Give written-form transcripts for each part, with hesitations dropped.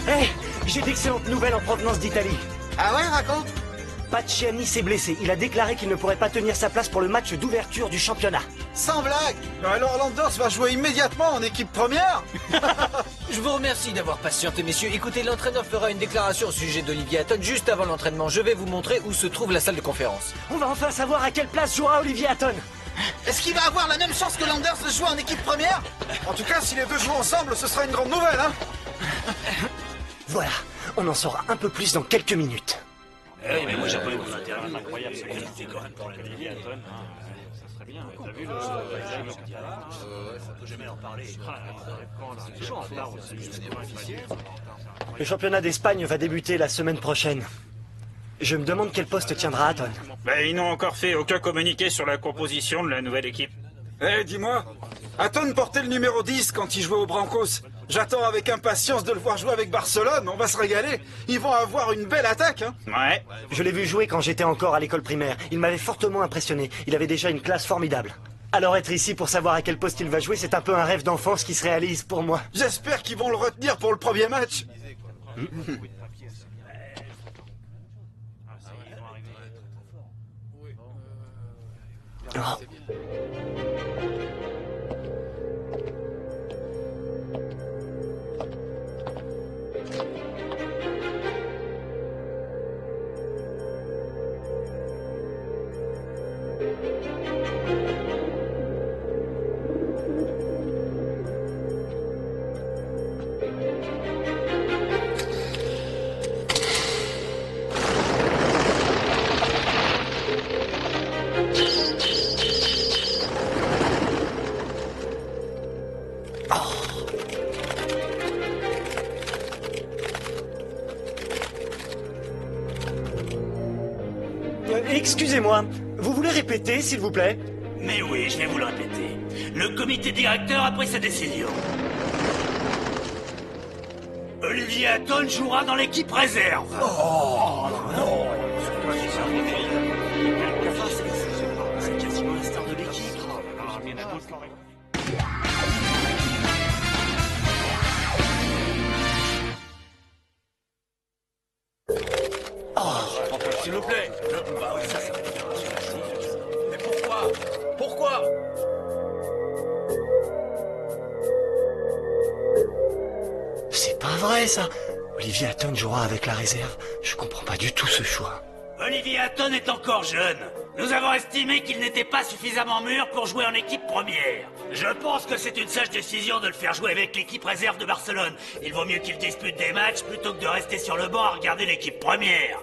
Hé, j'ai d'excellentes nouvelles en provenance d'Italie. Ah ouais, raconte. Pacciani s'est blessé. Il a déclaré qu'il ne pourrait pas tenir sa place pour le match d'ouverture du championnat. Sans blague. Alors Landers va jouer immédiatement en équipe première. Je vous remercie d'avoir patienté, messieurs. Écoutez, l'entraîneur fera une déclaration au sujet d'Olivier Hatton juste avant l'entraînement. Je vais vous montrer où se trouve la salle de conférence. On va enfin savoir à quelle place jouera Olivier Hatton. Est-ce qu'il va avoir la même chance que Landers de jouer en équipe première? En tout cas, si les deux jouent ensemble, ce sera une grande nouvelle, hein. Voilà, on en saura un peu plus dans quelques minutes. Oui, mais moi j'ai pas eu mon interview incroyable, c'est quand même pour Olivier Hatton. Ça serait bien, t'as vu le... faut jamais en parler. C'est toujours en retard aussi. Le championnat d'Espagne va débuter la semaine prochaine. Je me demande quel poste tiendra Hatton. Ben, ils n'ont encore fait aucun communiqué sur la composition de la nouvelle équipe. Eh, dis-moi, Hatton portait le numéro 10 quand il jouait aux Brancos. J'attends avec impatience de le voir jouer avec Barcelone, on va se régaler. Ils vont avoir une belle attaque, hein. Ouais. Je l'ai vu jouer quand j'étais encore à l'école primaire. Il m'avait fortement impressionné. Il avait déjà une classe formidable. Alors être ici pour savoir à quel poste il va jouer, c'est un peu un rêve d'enfance qui se réalise pour moi. J'espère qu'ils vont le retenir pour le premier match. Oh. Excusez-moi, vous voulez répéter, s'il vous plaît? Mais oui, je vais vous le répéter. Le comité directeur a pris sa décision. Olivier Hatton jouera dans l'équipe réserve. Oh non. C'est quasiment la star de l'équipe. S'il vous plaît. Bah oui, ça va être bien. Mais pourquoi? Pourquoi? C'est pas vrai, ça. Olivier Hatton jouera avec la réserve. Je comprends pas du tout ce choix. Olivier Hatton est encore jeune. Nous avons estimé qu'il n'était pas suffisamment mûr pour jouer en équipe première. Je pense que c'est une sage décision de le faire jouer avec l'équipe réserve de Barcelone. Il vaut mieux qu'il dispute des matchs plutôt que de rester sur le banc à regarder l'équipe première.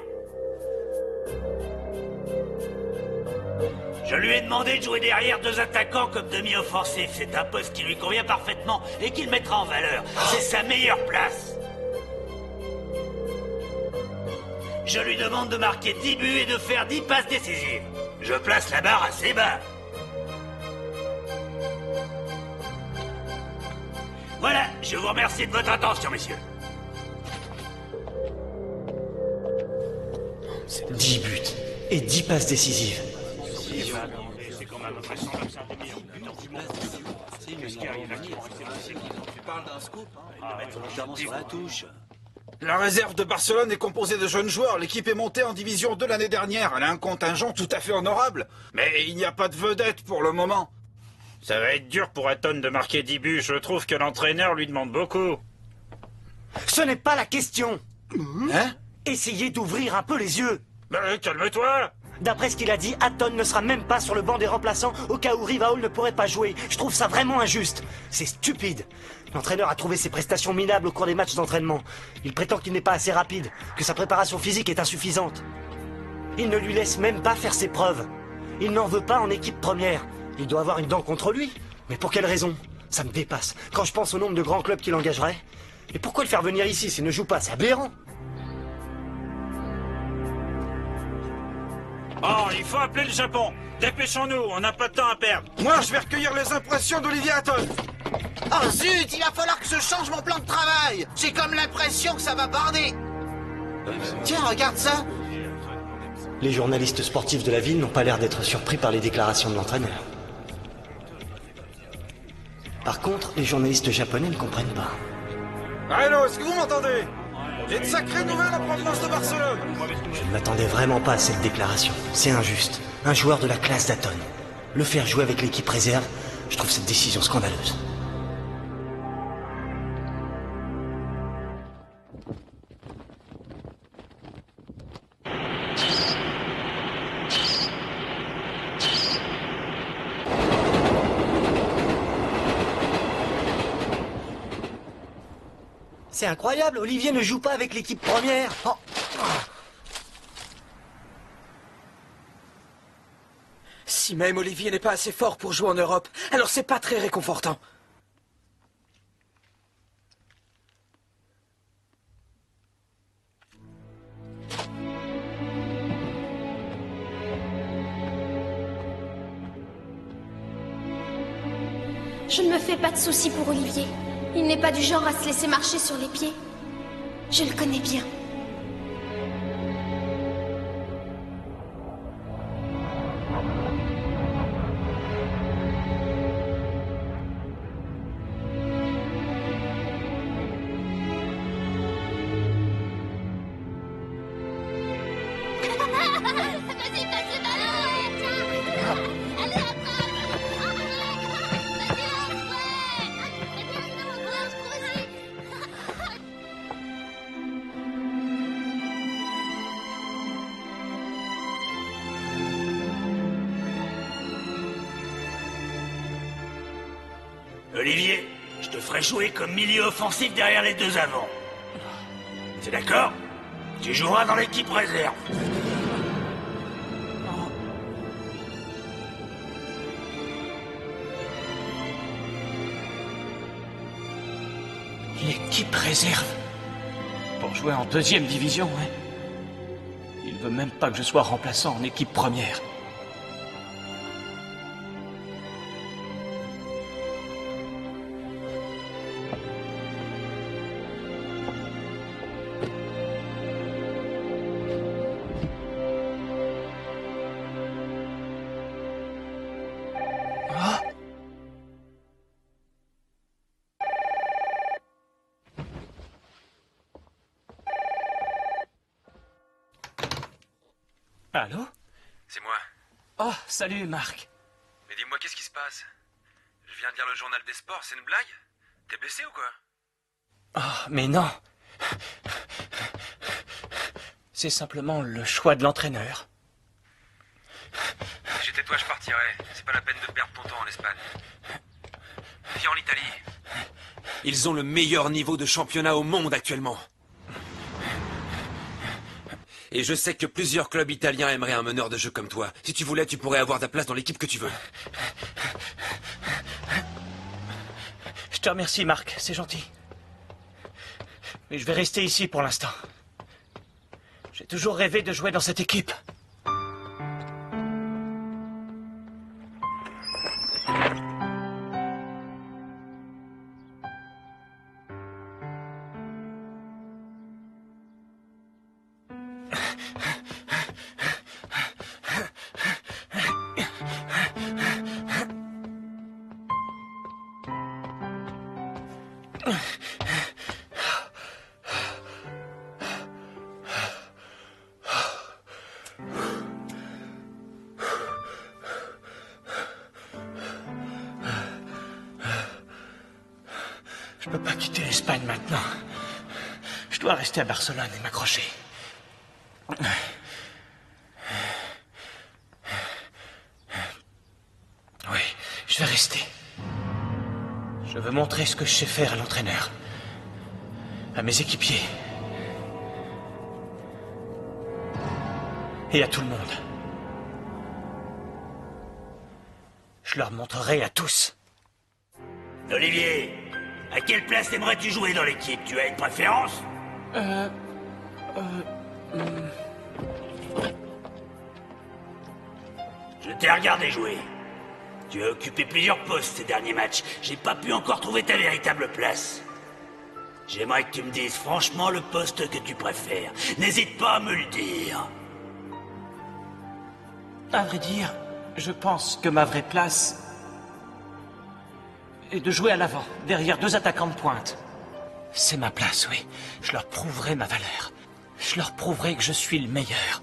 Je lui ai demandé de jouer derrière deux attaquants comme demi-offensif. C'est un poste qui lui convient parfaitement et qu'il mettra en valeur. C'est sa meilleure place. Je lui demande de marquer 10 buts et de faire 10 passes décisives. Je place la barre assez bas. Voilà, je vous remercie de votre attention, messieurs. 10 buts et 10 passes décisives. C'est quand même impressionnant que c'est un demi-heure. Qu'est-ce qui arrive actuellement? Tu parles d'un scoop, hein? Il va notamment sur la touche. La réserve de Barcelone est composée de jeunes joueurs. L'équipe est montée en Division 2 l'année dernière. Elle a un contingent tout à fait honorable. Mais il n'y a pas de vedette pour le moment. Ça va être dur pour Hatton de marquer 10 buts. Je trouve que l'entraîneur lui demande beaucoup. Ce n'est pas la question. Hein? Essayez d'ouvrir un peu les yeux. Calme-toi. D'après ce qu'il a dit, Hatton ne sera même pas sur le banc des remplaçants au cas où Rivaol ne pourrait pas jouer. Je trouve ça vraiment injuste. C'est stupide. L'entraîneur a trouvé ses prestations minables au cours des matchs d'entraînement. Il prétend qu'il n'est pas assez rapide, que sa préparation physique est insuffisante. Il ne lui laisse même pas faire ses preuves. Il n'en veut pas en équipe première. Il doit avoir une dent contre lui. Mais pour quelle raison? Ça me dépasse. Quand je pense au nombre de grands clubs qu'il engagerait. Et pourquoi le faire venir ici s'il ne joue pas? C'est aberrant. Oh, il faut appeler le Japon. Dépêchons-nous, on n'a pas de temps à perdre. Moi, je vais recueillir les impressions d'Olivier Hatton. Oh zut, il va falloir que je change mon plan de travail. J'ai comme l'impression que ça va barder. Tiens, regarde ça. Les journalistes sportifs de la ville n'ont pas l'air d'être surpris par les déclarations de l'entraîneur. Par contre, les journalistes japonais ne comprennent pas. Allô, est-ce que vous m'entendez? J'ai de sacrées nouvelles en provenance de Barcelone. Je ne m'attendais vraiment pas à cette déclaration. C'est injuste. Un joueur de la classe d'Hatton. Le faire jouer avec l'équipe réserve, je trouve cette décision scandaleuse. C'est incroyable, Olivier ne joue pas avec l'équipe première. Oh. Si même Olivier n'est pas assez fort pour jouer en Europe, alors c'est pas très réconfortant. Je ne me fais pas de soucis pour Olivier. Il n'est pas du genre à se laisser marcher sur les pieds. Je le connais bien. Vas-y, passe le ballon, tiens. Allez, attrape. Vas-y, lance-toi. Olivier, je te ferai jouer comme milieu offensif derrière les deux avants. T'es d'accord? Tu joueras dans l'équipe réserve. L'équipe réserve. Pour jouer en deuxième division, ouais. Il veut même pas que je sois remplaçant en équipe première. Allô? C'est moi. Oh, salut Marc. Mais dis-moi, qu'est-ce qui se passe? Je viens de lire le journal des sports, c'est une blague? T'es blessé ou quoi? Oh, mais non. C'est simplement le choix de l'entraîneur. Si j'étais toi, je partirais. C'est pas la peine de perdre ton temps en Espagne. Viens en Italie. Ils ont le meilleur niveau de championnat au monde actuellement. Et je sais que plusieurs clubs italiens aimeraient un meneur de jeu comme toi. Si tu voulais, tu pourrais avoir ta place dans l'équipe que tu veux. Je te remercie, Marc, c'est gentil. Mais je vais rester ici pour l'instant. J'ai toujours rêvé de jouer dans cette équipe. Je peux pas quitter l'Espagne maintenant. Je dois rester à Barcelone et m'accrocher. Oui, je vais rester. Je veux montrer ce que je sais faire à l'entraîneur, à mes équipiers et à tout le monde. Je leur montrerai à tous. Olivier, à quelle place aimerais-tu jouer dans l'équipe? Tu as une préférence? Je t'ai regardé jouer. Tu as occupé plusieurs postes ces derniers matchs. J'ai pas pu encore trouver ta véritable place. J'aimerais que tu me dises franchement le poste que tu préfères. N'hésite pas à me le dire. À vrai dire, je pense que ma vraie place est de jouer à l'avant, derrière deux attaquants de pointe. C'est ma place, oui. Je leur prouverai ma valeur. Je leur prouverai que je suis le meilleur.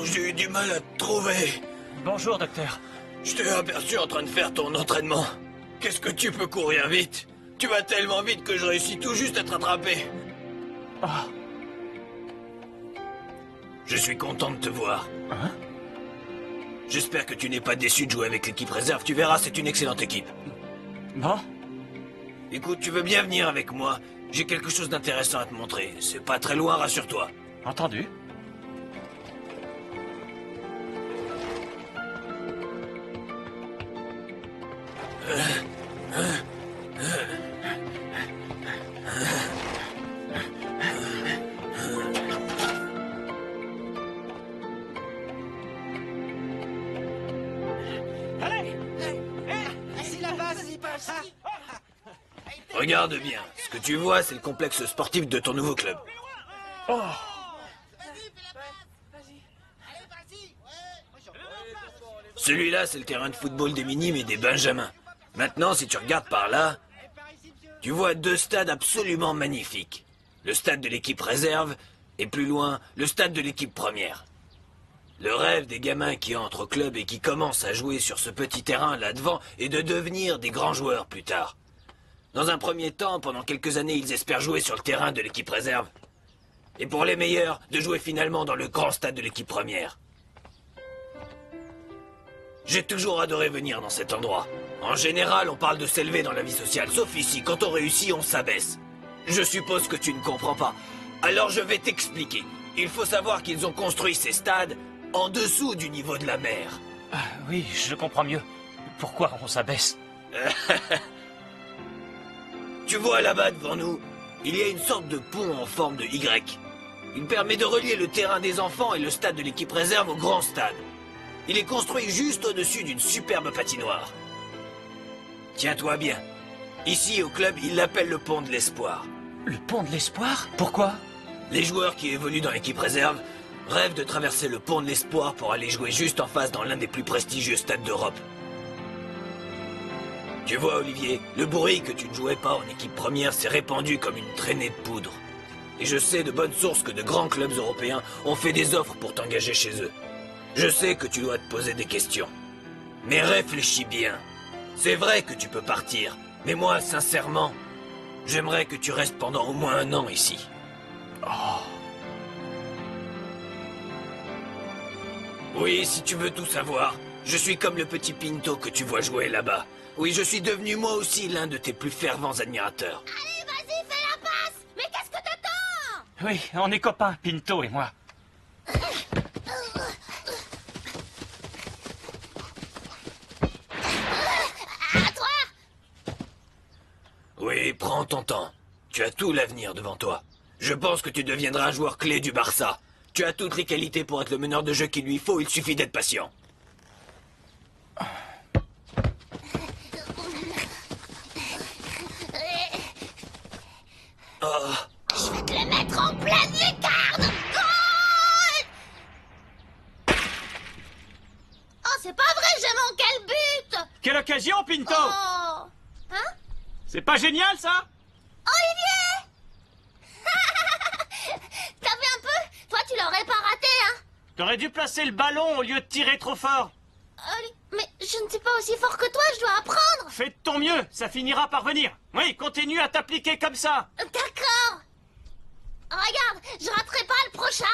J'ai eu du mal à te trouver. Bonjour, docteur. Je t'ai aperçu en train de faire ton entraînement. Qu'est-ce que tu peux courir vite? Tu vas tellement vite que je réussis tout juste à te rattraper. Oh. Je suis content de te voir. Hein? J'espère que tu n'es pas déçu de jouer avec l'équipe réserve. Tu verras, c'est une excellente équipe. Bon? Écoute, tu veux bien venir avec moi? J'ai quelque chose d'intéressant à te montrer. C'est pas très loin, rassure-toi. Entendu. Regarde bien. Ce que tu vois, c'est le complexe sportif de ton nouveau club. Oh. Celui-là, c'est le terrain de football des minimes et des benjamins. Maintenant, si tu regardes par là, tu vois deux stades absolument magnifiques. Le stade de l'équipe réserve et plus loin, le stade de l'équipe première. Le rêve des gamins qui entrent au club et qui commencent à jouer sur ce petit terrain là devant est de devenir des grands joueurs plus tard. Dans un premier temps, pendant quelques années, ils espèrent jouer sur le terrain de l'équipe réserve. Et pour les meilleurs, de jouer finalement dans le grand stade de l'équipe première. J'ai toujours adoré venir dans cet endroit. En général, on parle de s'élever dans la vie sociale, sauf ici, quand on réussit, on s'abaisse. Je suppose que tu ne comprends pas. Alors je vais t'expliquer. Il faut savoir qu'ils ont construit ces stades en dessous du niveau de la mer. Ah, oui, je comprends mieux. Pourquoi on s'abaisse? Tu vois là-bas devant nous, il y a une sorte de pont en forme de Y. Il permet de relier le terrain des enfants et le stade de l'équipe réserve au grand stade. Il est construit juste au-dessus d'une superbe patinoire. Tiens-toi bien. Ici, au club, ils l'appellent le pont de l'espoir. Le pont de l'espoir? Pourquoi? Les joueurs qui évoluent dans l'équipe réserve rêvent de traverser le pont de l'espoir pour aller jouer juste en face dans l'un des plus prestigieux stades d'Europe. Tu vois, Olivier, le bruit que tu ne jouais pas en équipe première s'est répandu comme une traînée de poudre. Et je sais de bonnes sources que de grands clubs européens ont fait des offres pour t'engager chez eux. Je sais que tu dois te poser des questions. Mais réfléchis bien. C'est vrai que tu peux partir, mais moi, sincèrement, j'aimerais que tu restes pendant au moins 1 an ici. Oh. Oui, si tu veux tout savoir, je suis comme le petit Pinto que tu vois jouer là-bas. Oui, je suis devenu moi aussi l'un de tes plus fervents admirateurs. Allez, vas-y, fais la passe! Mais qu'est-ce que t'attends? Oui, on est copains, Pinto et moi. À toi! Oui, prends ton temps. Tu as tout l'avenir devant toi. Je pense que tu deviendras un joueur clé du Barça. Tu as toutes les qualités pour être le meneur de jeu qu'il lui faut, il suffit d'être patient. Oh. Je vais te le mettre en pleine lucarne. Goal! Oh, c'est pas vrai, j'ai manqué le but. Quelle occasion, Pinto! Oh. Hein? C'est pas génial, ça? Olivier! T'as vu un peu? Toi, tu l'aurais pas raté, hein? T'aurais dû placer le ballon au lieu de tirer trop fort. Mais je ne suis pas aussi fort que toi, je dois apprendre. Fais de ton mieux, ça finira par venir. Oui, continue à t'appliquer comme ça. D'accord. Regarde, je raterai pas le prochain.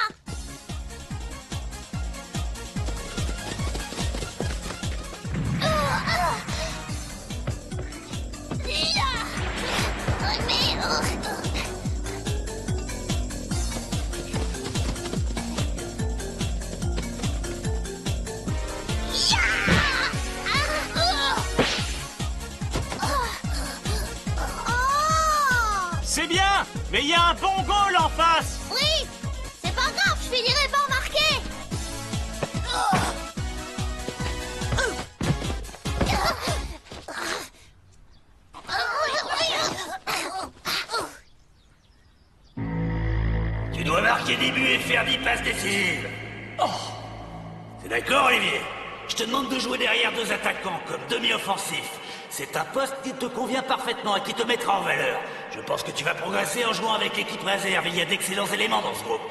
C'est bien, mais il y a un bon goal en face. Oui, c'est pas grave, je finirai par marquer. Tu dois marquer 10 buts et faire 10 passes décisives. Oh. T'es d'accord, Olivier? Je te demande de jouer derrière 2 attaquants comme demi-offensif. C'est un poste qui te convient parfaitement et qui te mettra en valeur. Je pense que tu vas progresser en jouant avec l'équipe réserve. Il y a d'excellents éléments dans ce groupe.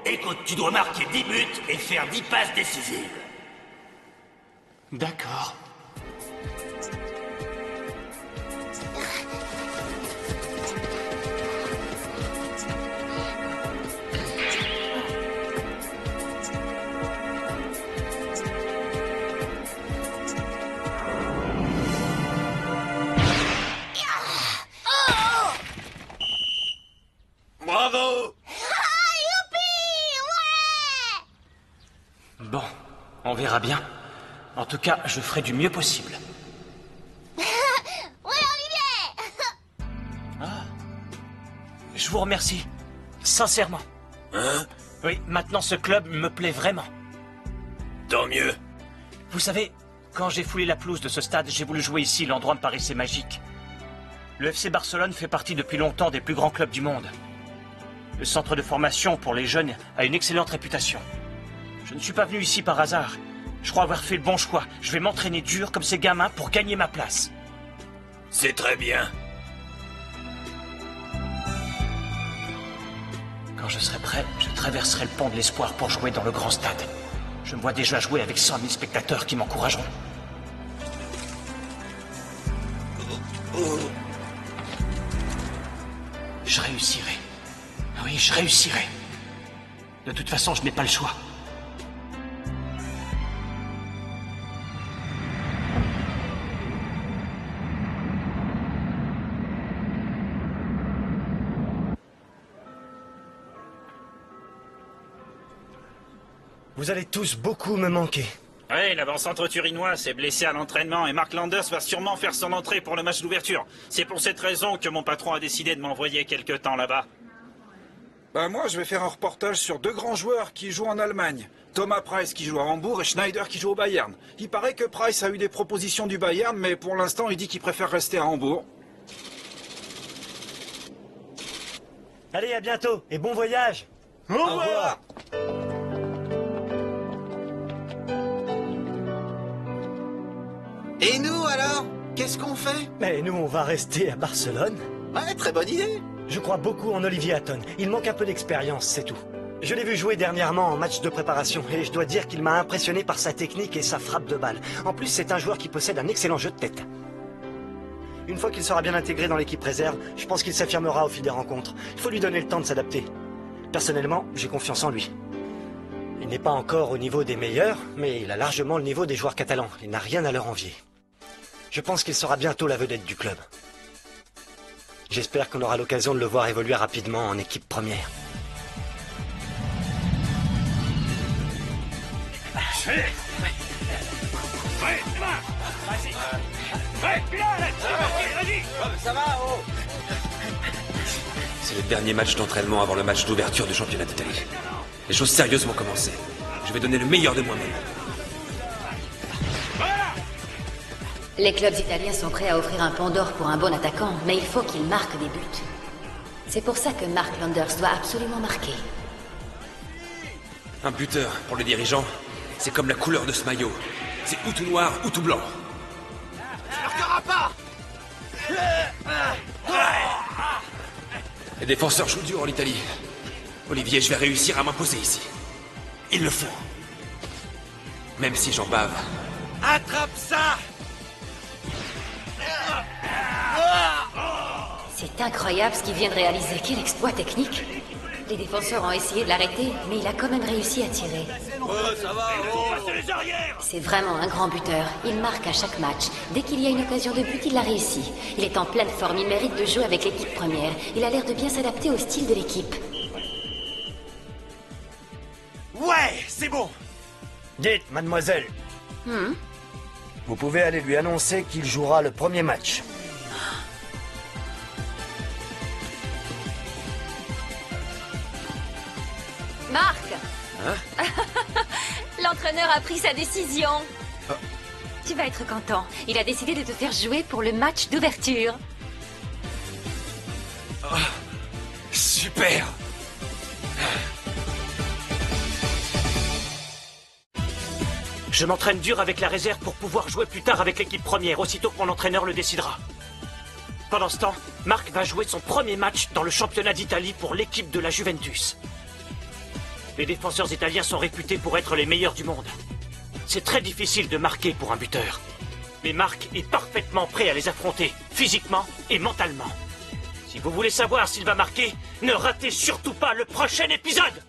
Écoute, tu dois marquer 10 buts et faire 10 passes décisives. D'accord. Bravo! Bon, on verra bien. En tout cas, je ferai du mieux possible. Oui, Olivier. Je vous remercie. Sincèrement. Hein? Oui, maintenant ce club me plaît vraiment. Tant mieux. Vous savez, quand j'ai foulé la pelouse de ce stade, j'ai voulu jouer ici, l'endroit me paraissait magique. Le FC Barcelone fait partie depuis longtemps des plus grands clubs du monde. Le centre de formation pour les jeunes a une excellente réputation. Je ne suis pas venu ici par hasard. Je crois avoir fait le bon choix. Je vais m'entraîner dur comme ces gamins pour gagner ma place. C'est très bien. Quand je serai prêt, je traverserai le pont de l'espoir pour jouer dans le grand stade. Je me vois déjà jouer avec 100 000 spectateurs qui m'encourageront. Je réussirai. Oui, je réussirai. De toute façon, je n'ai pas le choix. Vous allez tous beaucoup me manquer. Oui, l'avant-centre turinois s'est blessé à l'entraînement et Mark Landers va sûrement faire son entrée pour le match d'ouverture. C'est pour cette raison que mon patron a décidé de m'envoyer quelque temps là-bas. Bah moi, je vais faire un reportage sur 2 grands joueurs qui jouent en Allemagne. Thomas Price qui joue à Hambourg et Schneider qui joue au Bayern. Il paraît que Price a eu des propositions du Bayern, mais pour l'instant, il dit qu'il préfère rester à Hambourg. Allez, à bientôt et bon voyage. Au revoir. Et nous alors? Qu'est-ce qu'on fait? Mais nous, on va rester à Barcelone. Ouais, très bonne idée. Je crois beaucoup en Olivier Hatton. Il manque un peu d'expérience, c'est tout. Je l'ai vu jouer dernièrement en match de préparation et je dois dire qu'il m'a impressionné par sa technique et sa frappe de balle. En plus, c'est un joueur qui possède un excellent jeu de tête. Une fois qu'il sera bien intégré dans l'équipe réserve, je pense qu'il s'affirmera au fil des rencontres. Il faut lui donner le temps de s'adapter. Personnellement, j'ai confiance en lui. Il n'est pas encore au niveau des meilleurs, mais il a largement le niveau des joueurs catalans. Il n'a rien à leur envier. Je pense qu'il sera bientôt la vedette du club. J'espère qu'on aura l'occasion de le voir évoluer rapidement en équipe première. C'est le dernier match d'entraînement avant le match d'ouverture du championnat d'Italie. Les choses sérieuses vont commencer. Je vais donner le meilleur de moi-même. Les clubs italiens sont prêts à offrir un pont d'or pour un bon attaquant, mais il faut qu'il marque des buts. C'est pour ça que Mark Landers doit absolument marquer. Un buteur, pour le dirigeant, c'est comme la couleur de ce maillot. C'est ou tout noir ou tout blanc. Tu marqueras pas! Les défenseurs jouent dur en Italie. Olivier, je vais réussir à m'imposer ici. Il le faut. Même si j'en bave. Attrape ça! C'est incroyable ce qu'il vient de réaliser. Quel exploit technique! Les défenseurs ont essayé de l'arrêter, mais il a quand même réussi à tirer. C'est vraiment un grand buteur. Il marque à chaque match. Dès qu'il y a une occasion de but, il l'a réussi. Il est en pleine forme, il mérite de jouer avec l'équipe première. Il a l'air de bien s'adapter au style de l'équipe. Ouais, c'est bon. Dites, mademoiselle. Vous pouvez aller lui annoncer qu'il jouera le premier match. Marc! Hein? L'entraîneur a pris sa décision. Tu vas être content. Il a décidé de te faire jouer pour le match d'ouverture. Super! Je m'entraîne dur avec la réserve pour pouvoir jouer plus tard avec l'équipe première, aussitôt que mon entraîneur le décidera. Pendant ce temps, Marc va jouer son premier match dans le championnat d'Italie pour l'équipe de la Juventus. Les défenseurs italiens sont réputés pour être les meilleurs du monde. C'est très difficile de marquer pour un buteur. Mais Marc est parfaitement prêt à les affronter, physiquement et mentalement. Si vous voulez savoir s'il va marquer, ne ratez surtout pas le prochain épisode!